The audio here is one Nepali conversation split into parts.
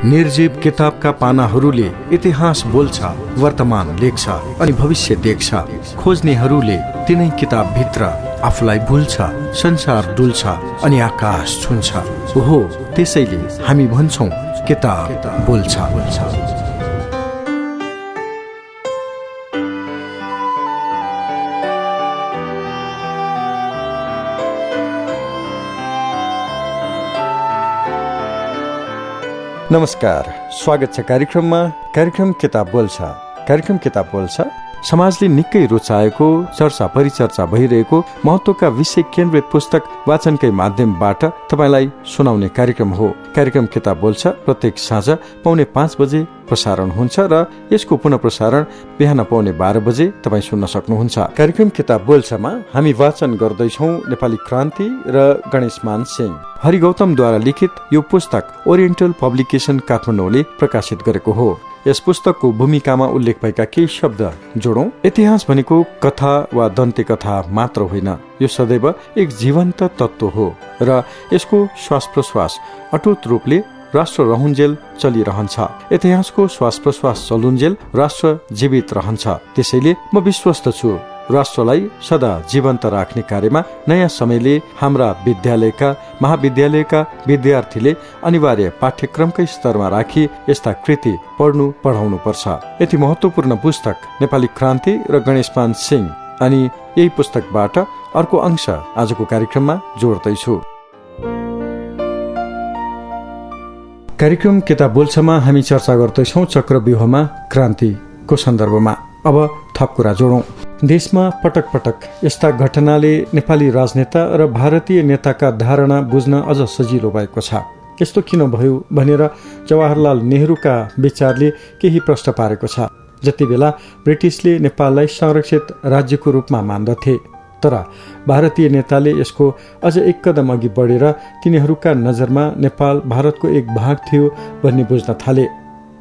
निर्जीव किताबका पानाहरूले इतिहास बोल्छ, वर्तमान लेख्छ अनि भविष्य देख्छ। खोज्नेहरूले तिनै किताबभित्र आफूलाई भुल्छ, संसार डुल्छ अनि आकाश छुन्छ। ओहो, त्यसैले हामी भन्छौं किताब बोल्छ। नमस्कार, स्वागत छ कार्यक्रम किताब बोल्छ। कार्यक्रम किताब बोल्छ समाजले निकै रुचाएको, चर्चा परिचर्चा भइरहेको महत्त्वका विषय केन्द्रित पुस्तक वाचनकै माध्यमबाट तपाईलाई सुनाउने कार्यक्रम हो। कार्यक्रम किताब बोल्छ प्रत्येक साँझ 4:45 बजे प्रसारण हुन्छ र यसको पुनः प्रसारण बिहान 12:15 बजे तपाईँ सुन्न सक्नुहुन्छ। कार्यक्रम किताब बोल्छमा हामी वाचन गर्दैछौँ नेपाली क्रान्ति र गणेशमान सिंह। हरिगौतमद्वारा लिखित यो पुस्तक ओरिएन्टल पब्लिकेसन काठमाडौँले प्रकाशित गरेको हो। यस पुस्तकको भूमिकामा उल्लेख भएका केही शब्द जोडौं। इतिहास भनेको कथा वा दन्ते कथा मात्र होइन, यो सदैव एक जीवन्त तत्त्व हो र यसको श्वास प्रश्वास अटुट रूपले राष्ट्र रहन्जेल चलिरहन्छ। इतिहासको श्वास प्रश्वास चलुन्जेल राष्ट्र जीवित रहन्छ। त्यसैले म विश्वस्त छु राष्ट्रलाई सदा जीवन्त राख्ने कार्यमा नयाँ समयले हाम्रा विद्यालयका महाविद्यालयका विद्यार्थीले अनिवार्य पाठ्यक्रमकै स्तरमा राखी यस्ता कृति पढाउनु पर्छ। यति महत्त्वपूर्ण पुस्तक नेपाली क्रान्ति र गणेशमान सिंह, अनि यही पुस्तकबाट अर्को अंश आजको कार्यक्रममा जोड्दैछु। कार्यक्रम किताब बोल्छमा हामी चर्चा गर्दैछौँ चक्रव्यूहमा क्रान्तिको सन्दर्भमा। अब थप कुरा जोडौं। देशमा पटक पटक यस्ता घटनाले नेपाली राजनेता र भारतीय नेताका धारणा बुझ्न अझ सजिलो भएको छ। यस्तो किन भयो भनेर जवाहरलाल नेहरूका विचारले केही प्रश्न पारेको छ। जति बेला ब्रिटिसले नेपाललाई संरक्षित राज्यको रूपमा मान्दथे, तर भारतीय नेताले यसको अझ एक कदम अघि बढेर तिनीहरूका नजरमा नेपाल भारतको एक भाग थियो भन्ने बुझ्न थाले।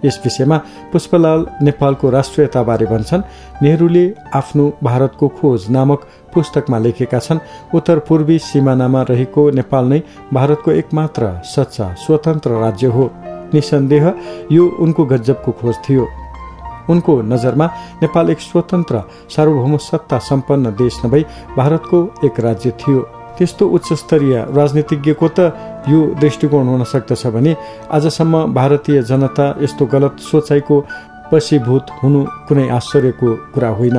यस विषयमा पुष्पलाल नेपालको राष्ट्रियताबारे भन्छन्, नेहरूले आफ्नो भारतको खोज नामक पुस्तकमा लेखेका छन्, उत्तर पूर्वी सिमानामा रहेको नेपाल नै भारतको एकमात्र सच्चा स्वतन्त्र राज्य हो। निसन्देह यो उनको गजबको खोज थियो। उनको नजरमा नेपाल एक स्वतन्त्र सार्वभौम सत्ता सम्पन्न देश नभई भारतको एक राज्य थियो। त्यस्तो उच्चस्तरीय राजनीतिज्ञको त यो दृष्टिकोण हुन सक्दछ भने आजसम्म भारतीय जनता यस्तो गलत सोचाइको वशीभूत हुनु कुनै आश्चर्यको कुरा होइन।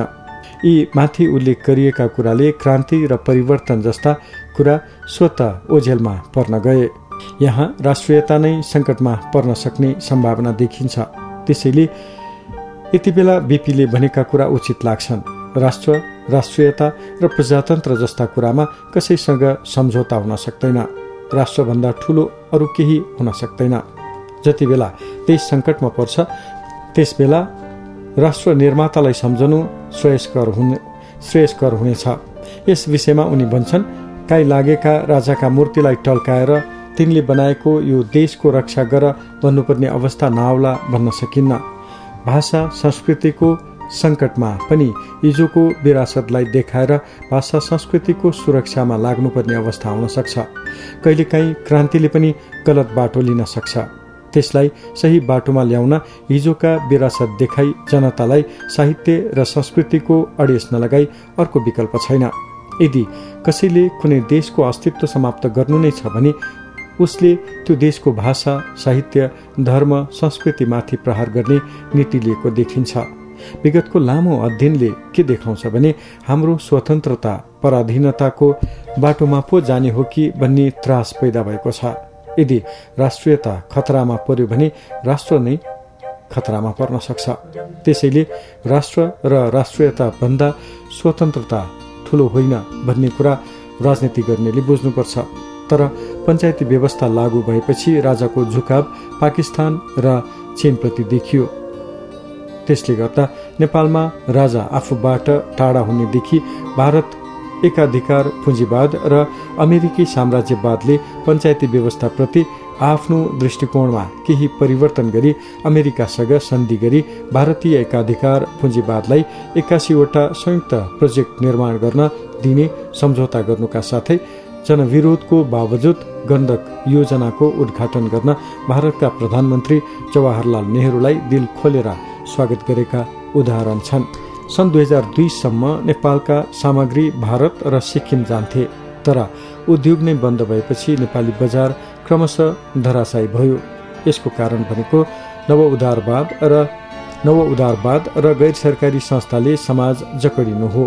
यी माथि उल्लेख गरिएका कुराले क्रान्ति र परिवर्तन जस्ता कुरा स्वतः ओझेलमा पर्न गए। यहाँ राष्ट्रियता नै सङ्कटमा पर्न सक्ने सम्भावना देखिन्छ। त्यसैले यति बेला बीपीले भनेका कुरा उचित लाग्छन्। राष्ट्र, राष्ट्रियता र प्रजातन्त्र जस्ता कुरामा कसैसँग सम्झौता हुन सक्दैन। राष्ट्रभन्दा ठूलो अरू केही हुन सक्दैन। जति बेला देश सङ्कटमा पर्छ त्यस बेला राष्ट्र निर्मातालाई सम्झनु श्रेयस्कर हुनेछ। यस विषयमा उनी भन्छन्, काहीँ लागेका राजाका मूर्तिलाई टल्काएर तिनले बनाएको यो देशको रक्षा गर भन्नुपर्ने अवस्था नआउला भन्न सकिन्न। भाषा संस्कृतिको सङ्कटमा पनि हिजोको विरासतलाई देखाएर भाषा संस्कृतिको सुरक्षामा लाग्नुपर्ने अवस्था हुन सक्छ। कहिलेकाहीँ क्रान्तिले पनि गलत बाटो लिन सक्छ। त्यसलाई सही बाटोमा ल्याउन हिजोका विरासत देखाई जनतालाई साहित्य र संस्कृतिको अडेस नलगाई अर्को विकल्प छैन। यदि कसैले कुनै देशको अस्तित्व समाप्त गर्नु नै छ भने उसले त्यो देशको भाषा, साहित्य, धर्म, संस्कृतिमाथि प्रहार गर्ने नीति लिएको देखिन्छ। विगतको लामो अध्ययनले के देखाउँछ भने हाम्रो स्वतन्त्रता पराधीनताको बाटोमा पो जाने हो कि भन्ने त्रास पैदा भएको छ। यदि राष्ट्रियता खतरामा पर्यो भने राष्ट्र नै खतरामा पर्न सक्छ। त्यसैले राष्ट्र र राष्ट्रियता भन्दा स्वतन्त्रता ठूलो होइन भन्ने कुरा राजनीति गर्नेले बुझ्नुपर्छ। तर पञ्चायती व्यवस्था लागू भएपछि राजाको झुकाव पाकिस्तान र चीनप्रति देखियो। त्यसले गर्दा नेपालमा राजा आफूबाट टाढा हुनेदेखि भारत एकाधिकार पुँजीवाद र अमेरिकी साम्राज्यवादले पञ्चायती व्यवस्थाप्रति आफ्नो दृष्टिकोणमा केही परिवर्तन गरी अमेरिकासँग सन्धि गरी भारतीय एकाधिकार पुँजीवादलाई 81 वटा संयुक्त प्रोजेक्ट निर्माण गर्न दिने सम्झौता गर्नुका साथै जनविरोधको बावजुद गण्डक योजनाको उद्घाटन गर्न भारतका प्रधानमन्त्री जवाहरलाल नेहरूलाई दिल खोलेर स्वागत गरेका उदाहरण छन्। सन् 2002 सम्म नेपालका सामग्री भारत र सिक्किम जान्थे, तर उद्योग नै बन्द भएपछि नेपाली बजार क्रमशः धराशायी भयो। यसको कारण भनेको नवउदारवाद र गैर सरकारी संस्थाले समाज जकडिनु हो।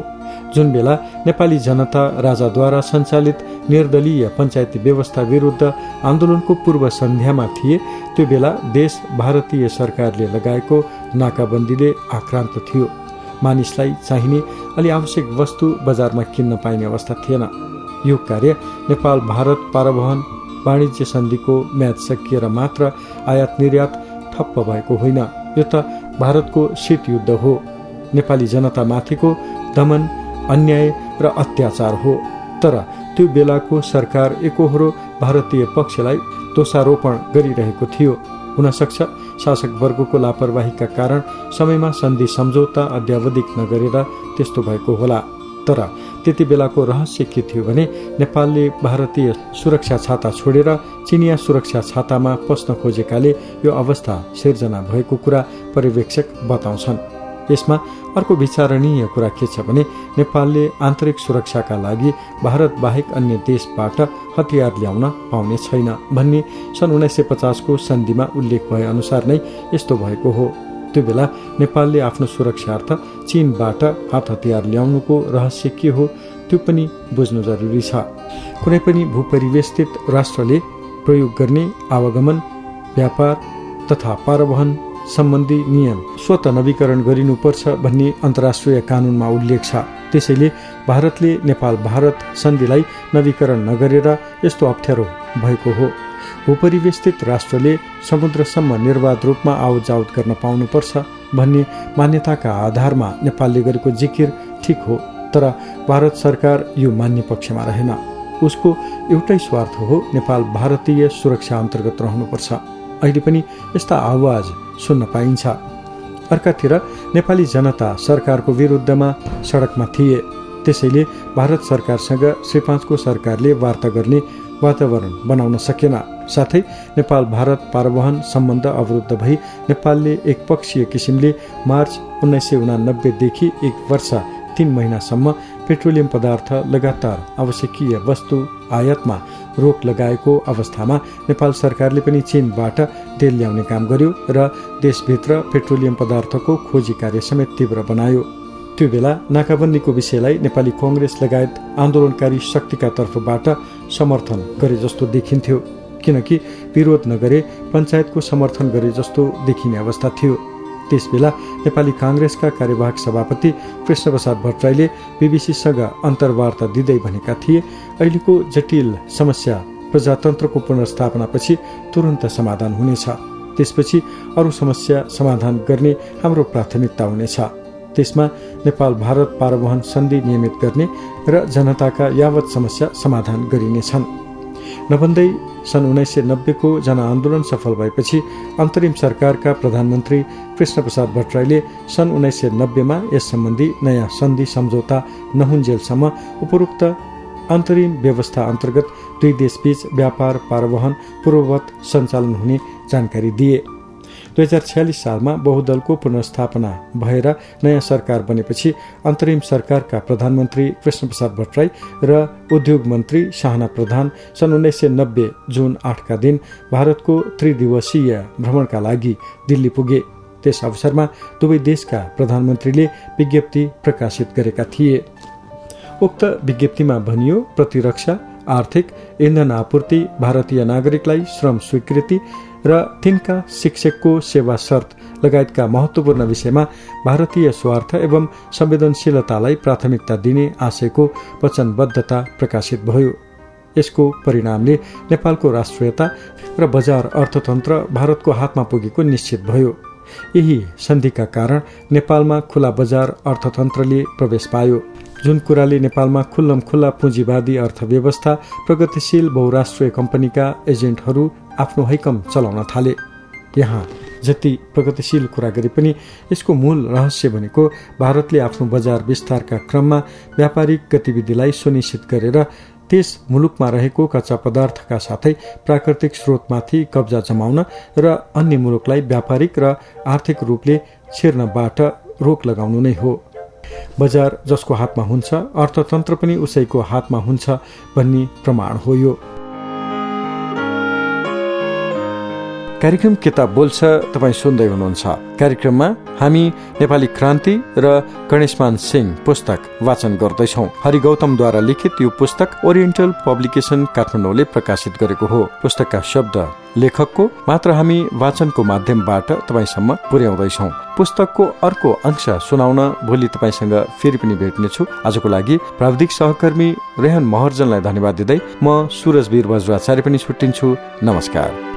जुन बेला नेपाली जनता राजाद्वारा सञ्चालित निर्दलीय पञ्चायती व्यवस्था विरुद्ध आन्दोलनको पूर्व सन्ध्यामा थिए, त्यो बेला देश भारतीय सरकारले लगाएको नाकाबन्दीले आक्रान्त थियो। मानिसलाई चाहिने अलि आवश्यक वस्तु बजारमा किन्न पाइने अवस्था थिएन। यो कार्य नेपाल भारत पारवहन वाणिज्य सन्धिको म्याद सकिएर मात्र आयात निर्यात ठप्प भएको होइन, यो त भारतको शीतयुद्ध हो, नेपाली जनतामाथिको दमन, अन्याय र अत्याचार हो। तर त्यो बेलाको सरकार एकोहोरो भारतीय पक्षलाई दोषारोपण गरिरहेको थियो। हुन सक्छ शासक वर्गको लापरवाहीका कारण समयमा सन्धि सम्झौता अध्यावधिक नगरेर त्यस्तो भएको होला। तर त्यति बेलाको रहस्य के थियो भने नेपालले भारतीय सुरक्षा छाता छोडेर चिनिया सुरक्षा छातामा पस्न खोजेकाले यो अवस्था सिर्जना भएको कुरा पर्यवेक्षक बताउँछन्। यसमा अर्को विचारणीय कुरा के छ भने नेपालले आन्तरिक सुरक्षाका लागि भारत बाहेक अन्य देशबाट हतियार ल्याउन पाउने छैन भन्ने सन् 1950 को सन्धिमा उल्लेख भए अनुसार नै यस्तो भएको हो। त्यो बेला नेपालले आफ्नो सुरक्षार्थ चीनबाट हात हतियार ल्याउनुको रहस्य के हो त्यो पनि बुझ्नु जरुरी छ। कुनै पनि भूपरिवेष्टित राष्ट्रले प्रयोग गर्ने आवागमन, व्यापार तथा पारवहन सम्बन्धी नियम स्वतः नवीकरण गरिनुपर्छ भन्ने अन्तर्राष्ट्रिय कानूनमा उल्लेख छ। त्यसैले भारतले नेपाल भारत सन्धिलाई नवीकरण नगरेर यस्तो अप्ठ्यारो भएको हो। भूपरिवेष्टित राष्ट्रले समुद्रसम्म निर्वाध रूपमा आवत जावत गर्न पाउनुपर्छ भन्ने मान्यताका आधारमा नेपालले गरेको जिकिर ठिक हो, तर भारत सरकार यो मान्ने पक्षमा रहेन। उसको एउटै स्वार्थ हो नेपाल भारतीय सुरक्षा अन्तर्गत रहनुपर्छ। अहिले पनि यस्ता आवाज सुन्न पाइन्छ। अर्कातिर नेपाली जनता सरकारको विरुद्धमा सडकमा थिए। त्यसैले भारत सरकारसँग श्री 5 को सरकारले वार्ता गर्ने वातावरण बनाउन सकेन। साथै नेपाल भारत पारवहन सम्बन्ध अवरुद्ध भई नेपालले एकपक्षीय किसिमले मार्च 1989 देखि 1 वर्ष 3 महिनासम्म पेट्रोलियम पदार्थ लगातार आवश्यकीय वस्तु आयातमा रोक लगाएको अवस्थामा नेपाल सरकारले पनि चीनबाट तेल ल्याउने काम गर्यो र देशभित्र पेट्रोलियम पदार्थको खोजी कार्य समेत तीव्र बनायो। त्यो बेला नाकाबन्दीको विषयलाई नेपाली कांग्रेस लगायत आन्दोलनकारी शक्तिका तर्फबाट समर्थन गरे जस्तो देखिन्थ्यो, किनकि विरोध नगरे पञ्चायतको समर्थन गरे जस्तो देखिने अवस्था थियो। त्यसबेला नेपाली कांग्रेसका कार्यवाहक सभापति कृष्णप्रसाद भट्टराईले बीबीसीसँग अन्तर्वार्ता दिँदै भनेका थिए, अहिलेको जटिल समस्या प्रजातन्त्रको पुनर्स्थापनापछि तुरन्त समाधान हुनेछ, त्यसपछि अरू समस्या समाधान गर्ने हाम्रो प्राथमिकता हुनेछ। त्यसमा नेपाल भारत पारवहन सन्धि नियमित गर्ने र जनताका यावत समस्या समाधान गरिनेछन्। नभन्दै सन् 1990 को जनआन्दोलन सफल भएपछि अन्तरिम सरकारका प्रधानमन्त्री कृष्णप्रसाद भट्टराईले सन् 1990 मा यस सम्बन्धी नयाँ सन्धि सम्झौता नहुन्जेलसम्म उपरोक्त अन्तरिम व्यवस्था अन्तर्गत दुई देशबीच व्यापार पारवहन पूर्ववत सञ्चालन हुने जानकारी दिए। 2046 सालमा बहुदलको पुनर्स्थापना भएर नयाँ सरकार बनेपछि अन्तरिम सरकारका प्रधानमन्त्री कृष्णप्रसाद भट्टराई र उद्योग मन्त्री शाहना प्रधान सन् 1990 जुन 8 का दिन भारतको त्रिदिवसीय भ्रमणका लागि दिल्ली पुगे। त्यस अवसरमा दुवै देशका प्रधानमन्त्रीले विज्ञप्ति प्रकाशित गरेका थिए। उक्त विज्ञप्तिमा भनियो, प्रतिरक्षा, आर्थिक, इन्धन आपूर्ति, भारतीय नागरिकलाई श्रम स्वीकृति र तिनका शिक्षकको सेवा शर्त लगायतका महत्वपूर्ण विषयमा भारतीय स्वार्थ एवं संवेदनशीलतालाई प्राथमिकता दिने आशयको वचनबद्धता प्रकाशित भयो। यसको परिणामले नेपालको राष्ट्रियता र बजार अर्थतन्त्र भारतको हातमा पुगेको निश्चित भयो। यही सन्धिका कारण नेपालमा खुला बजार अर्थतन्त्रले प्रवेश पायो, जुन कुराले नेपालमा खुल्लम खुल्ला पुँजीवादी अर्थव्यवस्था, प्रगतिशील बहुराष्ट्रिय कम्पनीका एजेन्टहरू आफ्नो हैकम चलाउन थाले। यहाँ जति प्रगतिशील कुरा गरे पनि यसको मूल रहस्य भनेको भारतले आफ्नो बजार विस्तारका क्रममा व्यापारिक गतिविधिलाई सुनिश्चित गरेर त्यस मुलुकमा रहेको कच्चा पदार्थका साथै प्राकृतिक स्रोतमाथि कब्जा जमाउन र अन्य मुलुकलाई व्यापारिक र आर्थिक रूपले छिर्नबाट रोक लगाउनु नै हो। बजार जसको हातमा हुन्छ अर्थतन्त्र पनि उसैको हातमा हुन्छ भन्ने प्रमाण हो यो। कार्यक्रम किताब बोल्छ तपाईँ सुन्दै हुनुहुन्छ। कार्यक्रममा हामी नेपाली क्रान्ति र गणेशमान सिंह पुस्तक वाचन गर्दैछौँ। हरि गौतमद्वारा लिखित यो पुस्तक ओरिएन्टल पब्लिकेसन काठमाडौँले प्रकाशित गरेको हो। पुस्तकका शब्द लेखकको मात्र हामी वाचनको माध्यमबाट तपाईँसम्म पुर्याउँदैछौँ। पुस्तकको अर्को अंश सुनाउन भोलि तपाईँसँग फेरि पनि भेट्नेछु। आजको लागि प्राविधिक सहकर्मी रेहन महर्जनलाई धन्यवाद दिँदै म सुरज वीर बज्राचार्य पनि छुट्टिन्छु। नमस्कार।